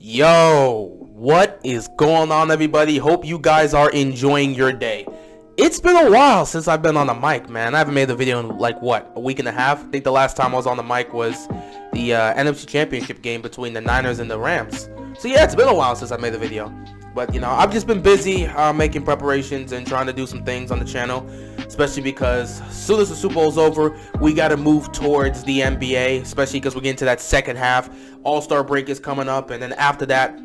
Yo, what is going on, everybody? Hope you guys are enjoying your day. It's been a while since I've been on the mic, man. I haven't made the video in like a week and a half. I think the last time I was on the mic was the NFC Championship game between the Niners and the Rams. So yeah, it's been a while since I made the video. But you know, I've just been busy making preparations and trying to do some things on the channel, especially because as soon as the Super Bowl is over, we got to move towards the NBA, especially because we're getting to that second half. All-Star break is coming up, and then after that,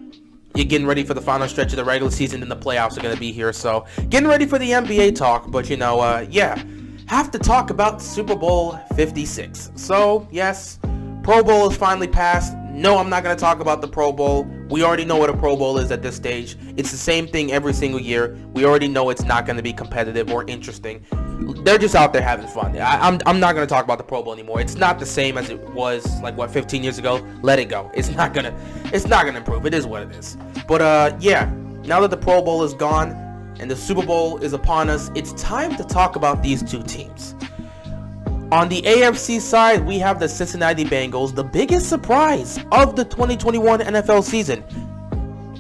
you're getting ready for the final stretch of the regular season, and the playoffs are going to be here. So getting ready for the NBA talk, but you know, yeah, have to talk about Super Bowl 56. So yes, Pro Bowl is finally passed. No, I'm not going to talk about the Pro Bowl. We already know what a Pro Bowl is at this stage. It's the same thing every single year. We already know it's not going to be competitive or interesting. They're just out there having fun. I'm not going to talk about the Pro Bowl anymore. It's not the same as it was like 15 years ago. Let it go. It's not gonna improve. It is what it is. But yeah, now that the Pro Bowl is gone and the Super Bowl is upon us, it's time to talk about these two teams. On the AFC side, we have the Cincinnati Bengals, the biggest surprise of the 2021 NFL season.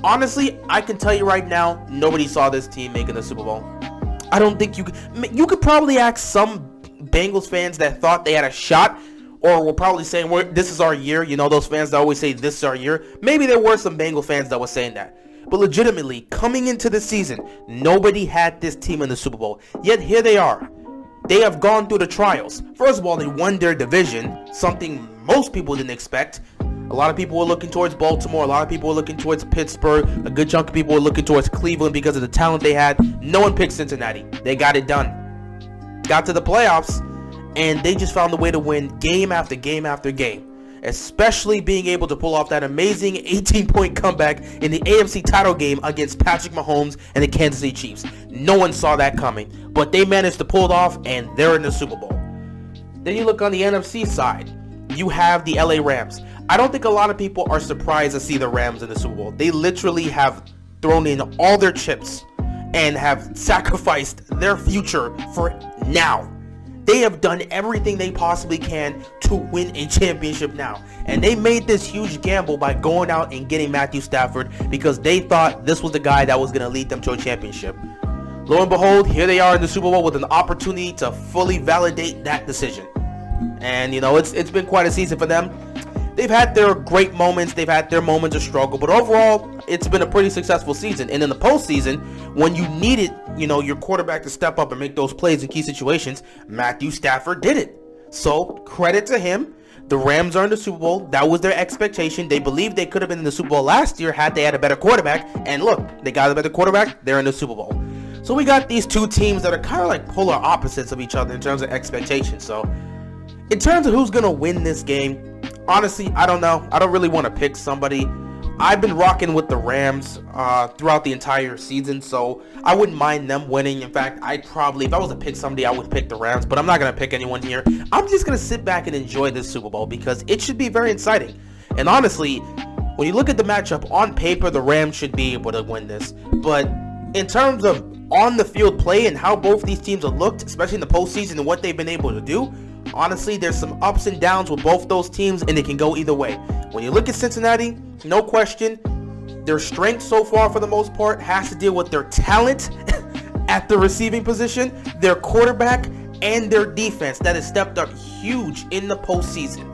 Honestly, I can tell you right now, nobody saw this team making the Super Bowl. I don't think you could probably ask some Bengals fans that thought they had a shot, or were probably saying, this is our year. You know, those fans that always say this is our year. Maybe there were some Bengals fans that were saying that. But legitimately, coming into the season, nobody had this team in the Super Bowl. Yet here they are. They have gone through the trials. First of all, they won their division, something most people didn't expect. A lot of people were looking towards Baltimore. A lot of people were looking towards Pittsburgh. A good chunk of people were looking towards Cleveland because of the talent they had. No one picked Cincinnati. They got it done. Got to the playoffs, and they just found a way to win game after game after game. Especially being able to pull off that amazing 18-point comeback in the AFC title game against Patrick Mahomes and the Kansas City Chiefs. No one saw that coming, but they managed to pull it off, and they're in the Super Bowl. Then you look on the NFC side. You have the LA Rams. I don't think a lot of people are surprised to see the Rams in the Super Bowl. They literally have thrown in all their chips and have sacrificed their future for now. They have done everything they possibly can to win a championship now. And they made this huge gamble by going out and getting Matthew Stafford because they thought this was the guy that was going to lead them to a championship. Lo and behold, here they are in the Super Bowl with an opportunity to fully validate that decision. And, you know, it's been quite a season for them. They've had their great moments. They've had their moments of struggle. But overall, it's been a pretty successful season. And in the postseason, when you needed, you know, your quarterback to step up and make those plays in key situations, Matthew Stafford did it. So, credit to him. The Rams are in the Super Bowl. That was their expectation. They believed they could have been in the Super Bowl last year had they had a better quarterback. And look, they got a better quarterback. They're in the Super Bowl. So we got these two teams that are kind of like polar opposites of each other in terms of expectations. So, in terms of who's going to win this game, honestly, I don't know. I don't really want to pick somebody. I've been rocking with the Rams throughout the entire season, so I wouldn't mind them winning. In fact, I'd probably, if I was to pick somebody, I would pick the Rams, but I'm not going to pick anyone here. I'm just going to sit back and enjoy this Super Bowl because it should be very exciting. And honestly, when you look at the matchup, on paper, the Rams should be able to win this. But in terms of on-the-field play and how both these teams have looked, especially in the postseason and what they've been able to do, honestly, there's some ups and downs with both those teams, and it can go either way. When you look at Cincinnati, no question, their strength so far for the most part has to deal with their talent at the receiving position, their quarterback, and their defense that has stepped up huge in the postseason.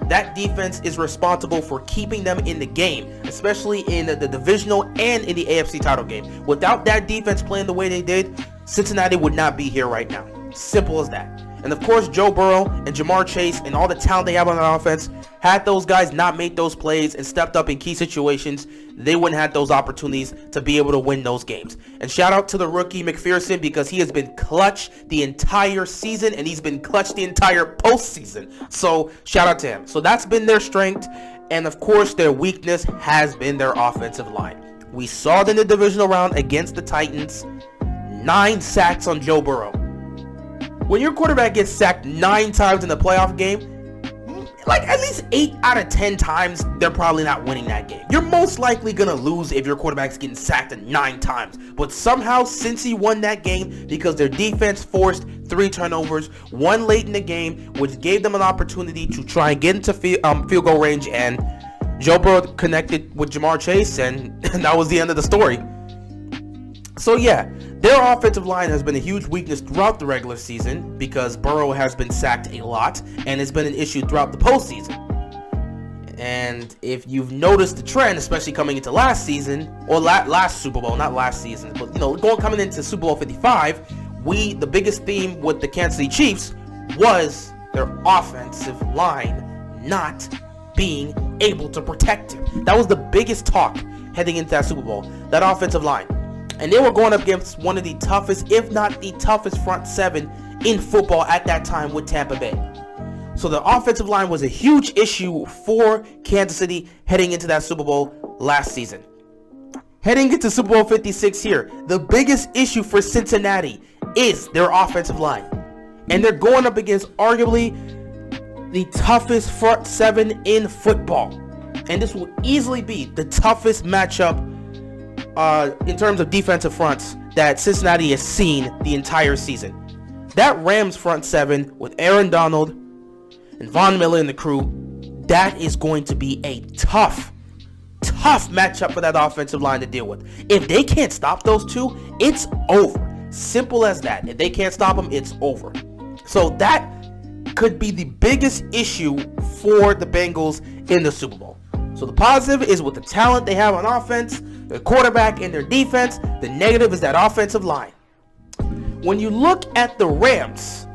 That defense is responsible for keeping them in the game, especially in the divisional and in the AFC title game. Without that defense playing the way they did, Cincinnati would not be here right now. Simple as that. And of course, Joe Burrow and Jamar Chase and all the talent they have on the offense, had those guys not made those plays and stepped up in key situations, they wouldn't have those opportunities to be able to win those games. And shout out to the rookie McPherson because he has been clutch the entire season and he's been clutch the entire postseason. So shout out to him. So that's been their strength. And of course, their weakness has been their offensive line. We saw it in the divisional round against the Titans. 9 sacks on Joe Burrow. When your quarterback gets sacked 9 times in the playoff game, like at least 8 out of 10 times, they're probably not winning that game. You're most likely going to lose if your quarterback's getting sacked 9 times. But somehow, Cincy won that game because their defense forced 3 turnovers, 1 late in the game, which gave them an opportunity to try and get into field goal range. And Joe Burrow connected with Jamar Chase, and that was the end of the story. So yeah, their offensive line has been a huge weakness throughout the regular season because Burrow has been sacked a lot, and it's been an issue throughout the postseason. And if you've noticed the trend, especially coming into last season, or last Super Bowl, not last season, but coming into Super Bowl 55, the biggest theme with the Kansas City Chiefs was their offensive line not being able to protect him. That was the biggest talk heading into that Super Bowl, that offensive line. And they were going up against one of the toughest, if not the toughest front seven in football at that time with Tampa Bay. So the offensive line was a huge issue for Kansas City heading into that Super Bowl last season. Heading into Super Bowl 56 here, the biggest issue for Cincinnati is their offensive line. And they're going up against arguably the toughest front seven in football. And this will easily be the toughest matchup in terms of defensive fronts that Cincinnati has seen the entire season. That Rams front seven with Aaron Donald and Von Miller and the crew, that is going to be a tough matchup for that offensive line to deal with. If they can't stop those two, it's over. Simple as that. If they can't stop them, it's over. So that could be the biggest issue for the Bengals in the Super Bowl. So the positive is with the talent they have on offense, their quarterback, and their defense. The negative is that offensive line. When you look at the Rams,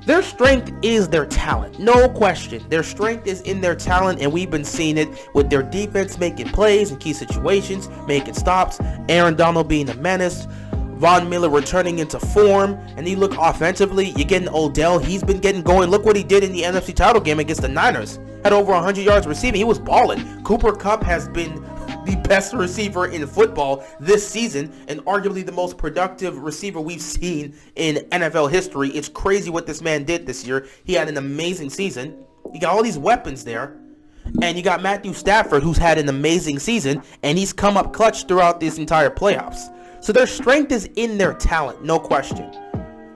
their strength is their talent. No question. Their strength is in their talent, and we've been seeing it with their defense making plays in key situations, making stops, Aaron Donald being a menace, Von Miller returning into form, and you look offensively, you're getting Odell. He's been getting going. Look what he did in the NFC title game against the Niners. Had over 100 yards receiving. He was balling. Cooper Kupp has been the best receiver in football this season and arguably the most productive receiver we've seen in NFL history. It's crazy what this man did this year. He had an amazing season. You got all these weapons there. And you got Matthew Stafford, who's had an amazing season, and he's come up clutch throughout this entire playoffs. So their strength is in their talent, no question.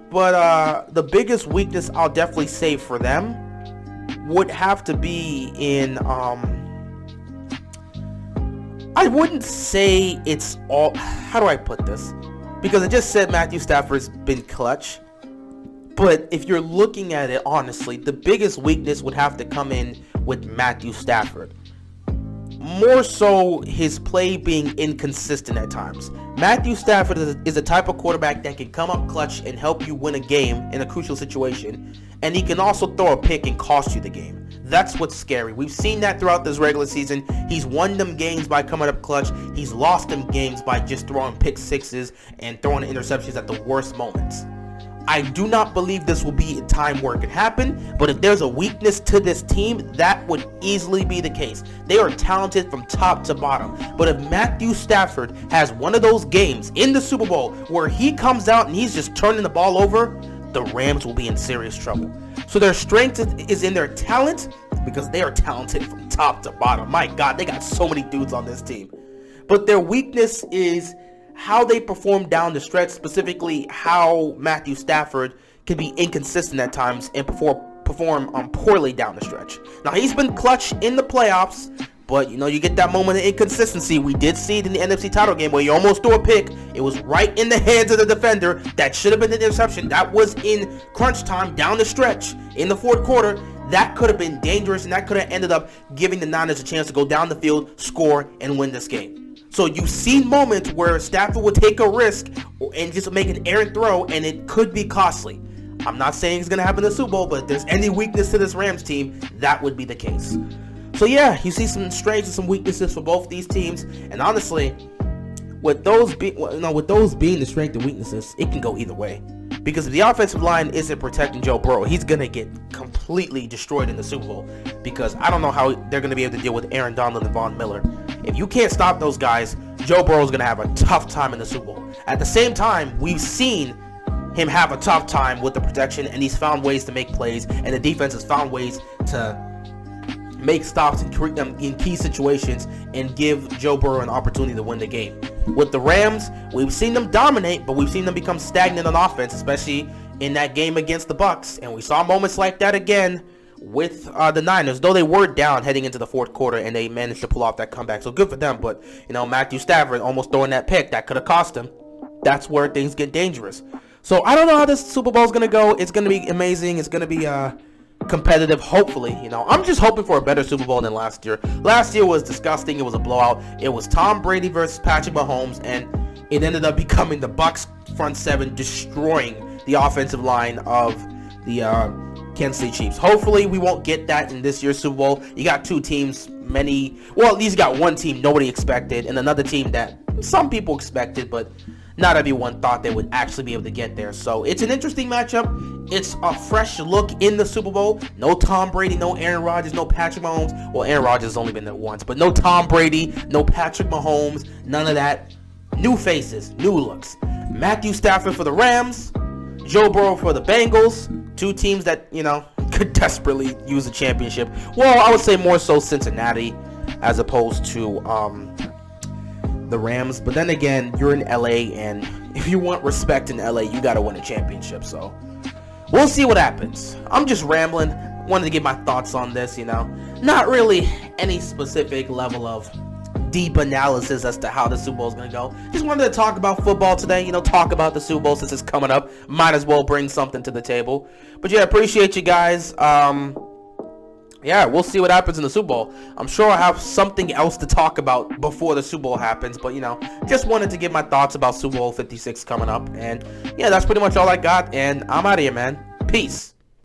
But the biggest weakness I'll definitely say for them would have to be in, I wouldn't say it's all, how do I put this? Because I just said Matthew Stafford's been clutch. But if you're looking at it honestly, the biggest weakness would have to come in with Matthew Stafford. More so his play being inconsistent at times. Matthew Stafford is the type of quarterback that can come up clutch and help you win a game in a crucial situation. And he can also throw a pick and cost you the game. That's what's scary. We've seen that throughout this regular season. He's won them games by coming up clutch. He's lost them games by just throwing pick sixes and throwing interceptions at the worst moments. I do not believe this will be a time where it can happen, but if there's a weakness to this team, that would easily be the case. They are talented from top to bottom, but if Matthew Stafford has one of those games in the Super Bowl where he comes out and he's just turning the ball over, the Rams will be in serious trouble. So their strength is in their talent because they are talented from top to bottom. My God, they got so many dudes on this team. But their weakness is how they perform down the stretch, specifically how Matthew Stafford can be inconsistent at times and perform poorly down the stretch. Now, he's been clutch in the playoffs, but you get that moment of inconsistency. We did see it in the NFC title game where you almost threw a pick. It was right in the hands of the defender. That should have been an interception. That was in crunch time down the stretch in the fourth quarter. That could have been dangerous, and that could have ended up giving the Niners a chance to go down the field, score, and win this game. So you've seen moments where Stafford would take a risk and just make an errant throw, and it could be costly. I'm not saying it's going to happen in the Super Bowl, but if there's any weakness to this Rams team, that would be the case. So yeah, you see some strengths and some weaknesses for both these teams, and honestly, with those being the strengths and weaknesses, it can go either way. Because if the offensive line isn't protecting Joe Burrow, he's going to get completely destroyed in the Super Bowl. Because I don't know how they're going to be able to deal with Aaron Donald and Von Miller. If you can't stop those guys, Joe Burrow's going to have a tough time in the Super Bowl. At the same time, we've seen him have a tough time with the protection, and he's found ways to make plays, and the defense has found ways to make stops in key situations and give Joe Burrow an opportunity to win the game. With the Rams, we've seen them dominate, but we've seen them become stagnant on offense, especially in that game against the Bucs. And we saw moments like that again with the Niners, though they were down heading into the fourth quarter, and they managed to pull off that comeback. So good for them. But, you know, Matthew Stafford almost throwing that pick. That could have cost him. That's where things get dangerous. So I don't know how this Super Bowl is going to go. It's going to be amazing. It's going to be competitive, hopefully. You know, I'm just hoping for a better Super Bowl than last year. Last year was disgusting. It was a blowout. It was Tom Brady versus Patrick Mahomes, and it ended up becoming the Bucs front seven destroying the offensive line of the Kansas City Chiefs. Hopefully we won't get that in this year's Super Bowl. You got two teams, at least you got one team nobody expected, and another team that some people expected, but not everyone thought they would actually be able to get there. So it's an interesting matchup. It's a fresh look in the Super Bowl. No Tom Brady, no Aaron Rodgers, no Patrick Mahomes. Well, Aaron Rodgers has only been there once, but no Tom Brady, no Patrick Mahomes, none of that. New faces, new looks. Matthew Stafford for the Rams, Joe Burrow for the Bengals. Two teams that, you know, could desperately use a championship. Well, I would say more so Cincinnati as opposed to the Rams. But then again, you're in LA, and if you want respect in LA, you got to win a championship. So we'll see what happens. I'm just rambling. Wanted to give my thoughts on this, you know. Not really any specific level of deep analysis as to how the Super Bowl is going to go. Just wanted to talk about football today, you know, talk about the Super Bowl since it's coming up. Might as well bring something to the table. But yeah, appreciate you guys. Yeah, we'll see what happens in the Super Bowl. I'm sure I'll have something else to talk about before the Super Bowl happens, but, you know, just wanted to give my thoughts about Super Bowl 56 coming up. And yeah, that's pretty much all I got, and I'm out of here, man. Peace.